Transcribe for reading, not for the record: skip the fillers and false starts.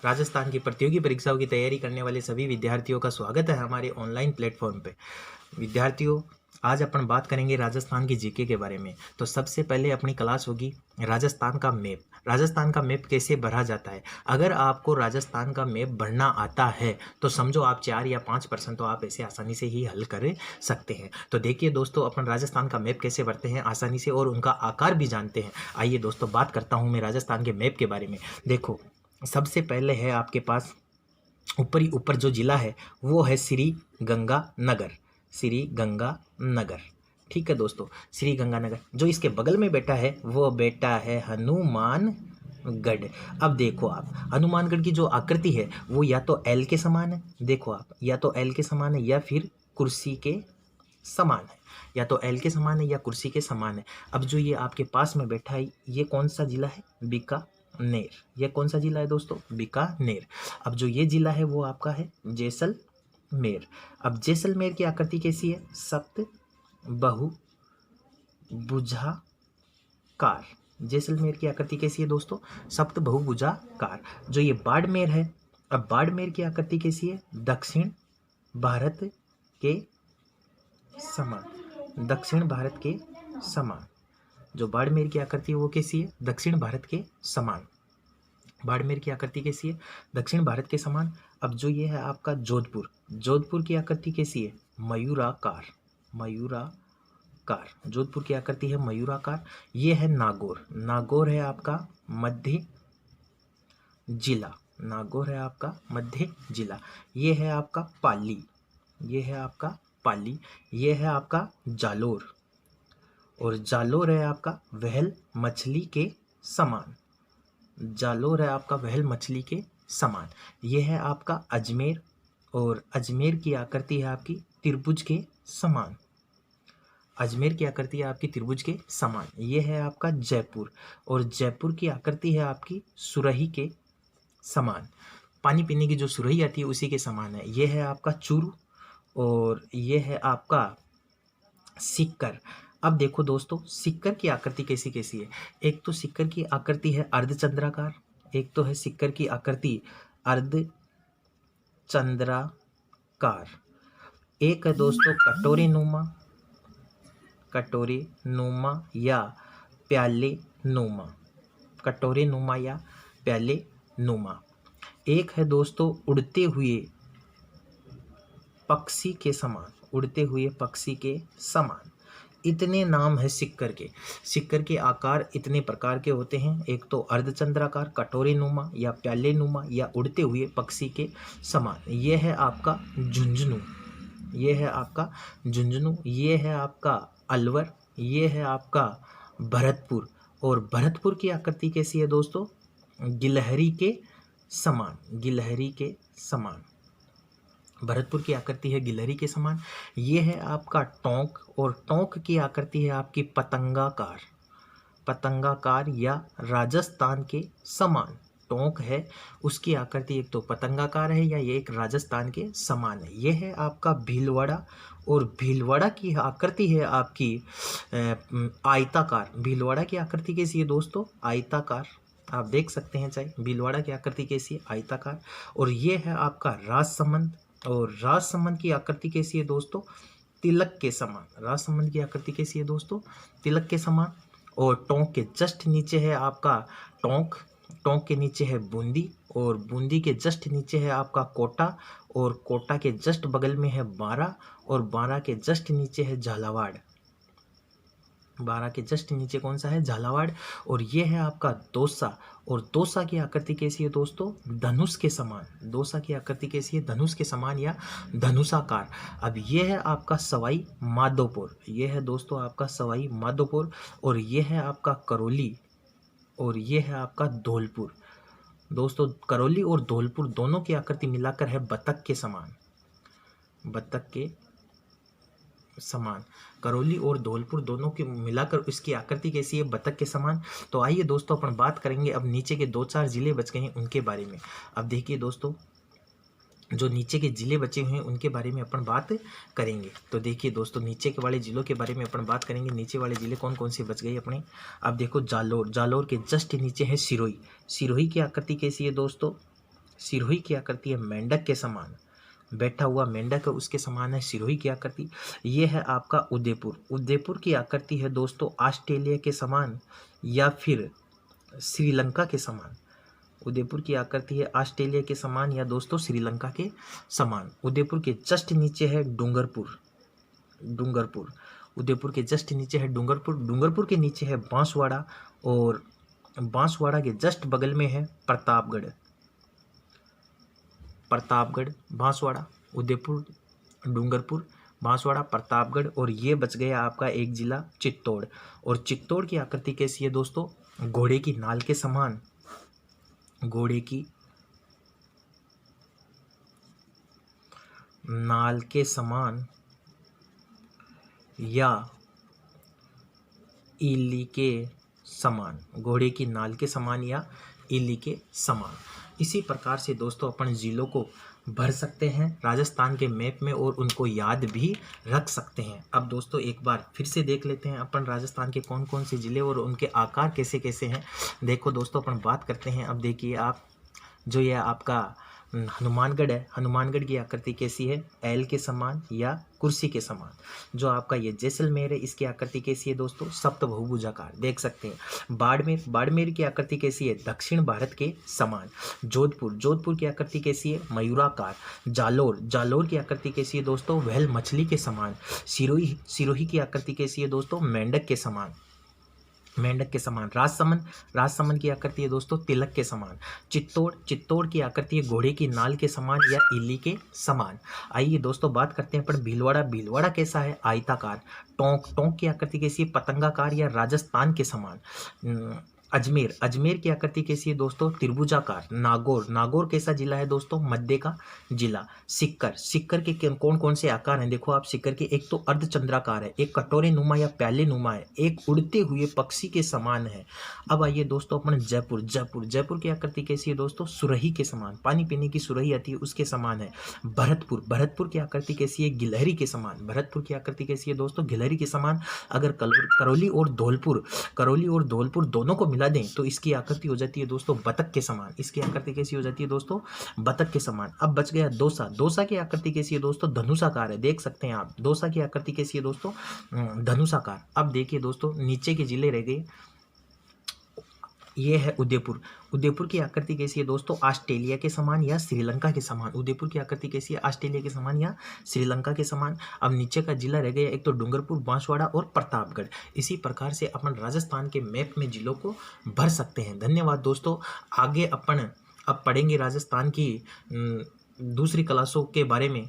राजस्थान की प्रतियोगी परीक्षाओं की तैयारी करने वाले सभी विद्यार्थियों का स्वागत है हमारे ऑनलाइन प्लेटफॉर्म पे। विद्यार्थियों, आज अपन बात करेंगे राजस्थान की जीके के बारे में। तो सबसे पहले अपनी क्लास होगी राजस्थान का मैप। राजस्थान का मैप कैसे भरा जाता है। अगर आपको राजस्थान का मैप भरना आता है तो समझो आप 4 या 5% तो आप ऐसे आसानी से ही हल कर सकते हैं। तो देखिए दोस्तों, अपन राजस्थान का मैप कैसे भरते हैं आसानी से और उनका आकार भी जानते हैं। आइए दोस्तों, बात करता हूँ मैं राजस्थान के मैप के बारे में। देखो, सबसे पहले है आपके पास ऊपर जो जिला है वो है श्री गंगानगर। श्री गंगानगर, ठीक है दोस्तों। श्री गंगानगर जो इसके बगल में बैठा है वो बैठा है हनुमानगढ़। अब देखो आप, हनुमानगढ़ की जो आकृति है वो या तो एल के समान है। देखो आप, या तो एल के समान है या फिर कुर्सी के समान है। या तो एल के समान है या कुर्सी के समान है। अब जो ये आपके पास में बैठा है ये कौन सा जिला है? बीकानेर। ये कौन सा जिला है दोस्तों? बीकानेर। अब जो ये जिला है वो आपका है जैसलमेर। अब जैसलमेर की आकृति कैसी है? सप्त बहु भुजाकार। जैसलमेर की आकृति कैसी है दोस्तों? सप्त बहुभुजाकार। जो ये बाड़मेर है, अब बाड़मेर की आकृति कैसी है? दक्षिण भारत के समान। दक्षिण भारत के समान। जो बाड़मेर की आकृति है वो कैसी है? दक्षिण भारत के समान। बाड़मेर की आकृति कैसी है? दक्षिण भारत के समान। अब जो ये है आपका जोधपुर, जोधपुर की आकृति कैसी है? मयूराकार। मयूराकार। जोधपुर की आकृति है मयूराकार। ये है नागौर। नागौर है आपका मध्य जिला। नागौर है आपका मध्य जिला। ये है आपका पाली। ये है आपका पाली। ये है आपका जालोर। और जालोर है आपका व्हेल मछली के समान। जालोर है आपका व्हेल मछली के समान। यह है आपका अजमेर। और अजमेर की आकृति है आपकी त्रिभुज के समान। अजमेर की आकृति है आपकी त्रिभुज के समान। यह है आपका जयपुर। और जयपुर की आकृति है आपकी सुरही के समान। पानी पीने की जो सुरही आती है उसी के समान है। यह है आपका चूरू। और यह है आपका सिक्कर। अब देखो दोस्तों, सिक्कर की आकृति कैसी कैसी है। एक तो सिक्कर की आकृति है अर्धचंद्राकार। एक तो है सिक्कर की आकृति अर्धचंद्राकार। एक है दोस्तों कटोरी नुमा। कटोरी नुमा या प्याले नुमा। कटोरी नुमा या प्याले नुमा। एक है दोस्तों उड़ते हुए पक्षी के समान। उड़ते हुए पक्षी के समान। इतने नाम है सिक्कर के। सिक्कर के आकार इतने प्रकार के होते हैं। एक तो अर्धचंद्राकार, कटोरी नुमा या प्याले नुमा या उड़ते हुए पक्षी के समान। यह है आपका झुंझुनू। ये है आपका झुंझुनू। ये है आपका अलवर। ये है आपका भरतपुर। और भरतपुर की आकृति कैसी है दोस्तों? गिलहरी के समान। गिलहरी के समान। भरतपुर की आकृति है गिलहरी के समान। ये है आपका टोंक। और टोंक की आकृति है आपकी पतंगाकार। पतंगाकार या राजस्थान के समान। टोंक है उसकी आकृति एक तो पतंगाकार है या ये एक राजस्थान के समान है। यह है आपका भीलवाड़ा। और भीलवाड़ा की आकृति है आपकी आयताकार। भीलवाड़ा की आकृति कैसी है दोस्तों? आयताकार। आप देख सकते हैं चाहे भीलवाड़ा की आकृति कैसी है? आयताकार। और ये है आपका राजसमंद। और राजसमंद की आकृति कैसी है दोस्तों? तिलक के समान। राजसमंद की आकृति कैसी है दोस्तों? तिलक के समान। और टोंक के जस्ट नीचे है आपका टोंक। टोंक के नीचे है बूंदी। और बूंदी के जस्ट नीचे है आपका कोटा। और कोटा के जस्ट बगल में है बारा। और बारा के जस्ट नीचे है झालावाड़। बारा के जस्ट नीचे कौन सा है? झालावाड़। और ये है आपका दौसा। और दौसा की आकृति कैसी है दोस्तों? धनुष के समान। दौसा की आकृति कैसी है? धनुष के समान या धनुषाकार। अब ये है आपका सवाई माधोपुर। ये है दोस्तों आपका सवाई माधोपुर। और ये है आपका करौली। और ये है आपका धौलपुर। दोस्तों करौली और धौलपुर दोनों की आकृति मिलाकर है बतख के समान। बतख के समान। करौली और धौलपुर दोनों की मिलाकर इसकी आकृति कैसी है? बतख के समान। तो आइए दोस्तों, अपन बात करेंगे अब नीचे के 2-4 जिले बच गए हैं उनके बारे में। अब देखिए दोस्तों, जो नीचे के जिले बचे हुए हैं उनके बारे में अपन बात करेंगे। तो देखिए दोस्तों, नीचे के वाले जिलों के बारे में अपन बात करेंगे। नीचे वाले जिले कौन कौन से बच गए अपने? अब देखो जालोर। जालोर के जस्ट नीचे है सिरोही। सिरोही की आकृति कैसी है दोस्तों? सिरोही की आकृति है मेंढक के समान, बैठा हुआ मेंढक है उसके समान है सिरोही की आकृति। ये है आपका उदयपुर। उदयपुर की आकृति है दोस्तों ऑस्ट्रेलिया के समान या फिर श्रीलंका के समान। उदयपुर की आकृति है ऑस्ट्रेलिया के समान या दोस्तों श्रीलंका के समान। उदयपुर के जस्ट नीचे है डूंगरपुर। डूंगरपुर उदयपुर के जस्ट नीचे है डूंगरपुर। डूंगरपुर के नीचे है बांसवाड़ा और बांसवाड़ा के जस्ट बगल में है प्रतापगढ़। प्रतापगढ़, बांसवाड़ा, उदयपुर, डूंगरपुर, बांसवाड़ा, प्रतापगढ़ और ये बच गया आपका एक जिला चित्तौड़। और चित्तौड़ की आकृति कैसी है दोस्तों? घोड़े की नाल के समान। घोड़े की नाल के समान या इल्ली के समान। घोड़े की नाल के समान या इल्ली के समान। इसी प्रकार से दोस्तों अपन जिलों को भर सकते हैं राजस्थान के मैप में और उनको याद भी रख सकते हैं। अब दोस्तों एक बार फिर से देख लेते हैं अपन राजस्थान के कौन कौन से ज़िले और उनके आकार कैसे कैसे हैं। देखो दोस्तों अपन बात करते हैं। अब देखिए आप, जो ये आपका हनुमानगढ़ है, हनुमानगढ़ की आकृति कैसी है? एल के समान या कुर्सी के समान। जो आपका ये जैसलमेर है, इसकी आकृति कैसी है दोस्तों? सप्तभुजाकार, देख सकते हैं। बाड़मेर, बाड़मेर की आकृति कैसी है? दक्षिण भारत के समान। जोधपुर, जोधपुर की आकृति कैसी है? मयूराकार। जालोर, जालोर की आकृति कैसी है दोस्तों? व्हेल मछली के समान। सिरोही, सिरोही की आकृति कैसी है दोस्तों? मेंढक के समान, मेंढक के समान। राजसमंद, राजसमंद की आकृति है दोस्तों तिलक के समान। चित्तौड़, चित्तौड़ की आकृति है घोड़े की नाल के समान या इल्ली के समान। आइए दोस्तों बात करते हैं पर भीलवाड़ा, भीलवाड़ा कैसा है? आयताकार। टोंक, टोंक की आकृति कैसी है? पतंगाकार या राजस्थान के समान। अजमेर, अजमेर की आकृति कैसी है दोस्तों? त्रिभुजाकार। नागौर, नागौर कैसा जिला है दोस्तों? मध्य का जिला। सिक्कर, सिक्कर के कौन कौन से आकार हैं? देखो आप सिक्कर के, एक तो अर्धचंद्राकार है, एक कटोरे नुमा या प्याले नुमा है, एक उड़ते हुए पक्षी के समान है। अब आइए दोस्तों अपन जयपुर, जयपुर, जयपुर की आकृति कैसी है दोस्तों? सुरही के समान, पानी पीने की सुरही आती है उसके समान है। भरतपुर, भरतपुर की आकृति कैसी है? गिलहरी के समान। भरतपुर की आकृति कैसी है दोस्तों? गिलहरी के समान। अगर करौली और धौलपुर, करौली और धौलपुर दोनों को मिला दें तो इसकी आकृति हो जाती है दोस्तों बतख के समान। इसकी आकृति कैसी हो जाती है दोस्तों? बतख के समान। अब बच गया दौसा, दौसा की आकृति कैसी है दोस्तों? धनुषाकार है, देख सकते हैं आप। दौसा की आकृति कैसी है दोस्तों? धनुषाकार। अब देखिए दोस्तों नीचे के जिले रह गए। ये है उदयपुर, उदयपुर की आकृति कैसी है दोस्तों? ऑस्ट्रेलिया के समान या श्रीलंका के समान। उदयपुर की आकृति कैसी है? ऑस्ट्रेलिया के समान या श्रीलंका के समान। अब नीचे का जिला रह गया एक तो डूंगरपुर, बांसवाड़ा और प्रतापगढ़। इसी प्रकार से अपन राजस्थान के मैप में जिलों को भर सकते हैं। धन्यवाद दोस्तों। आगे अपन अब पढ़ेंगे राजस्थान की दूसरी क्लासों के बारे में।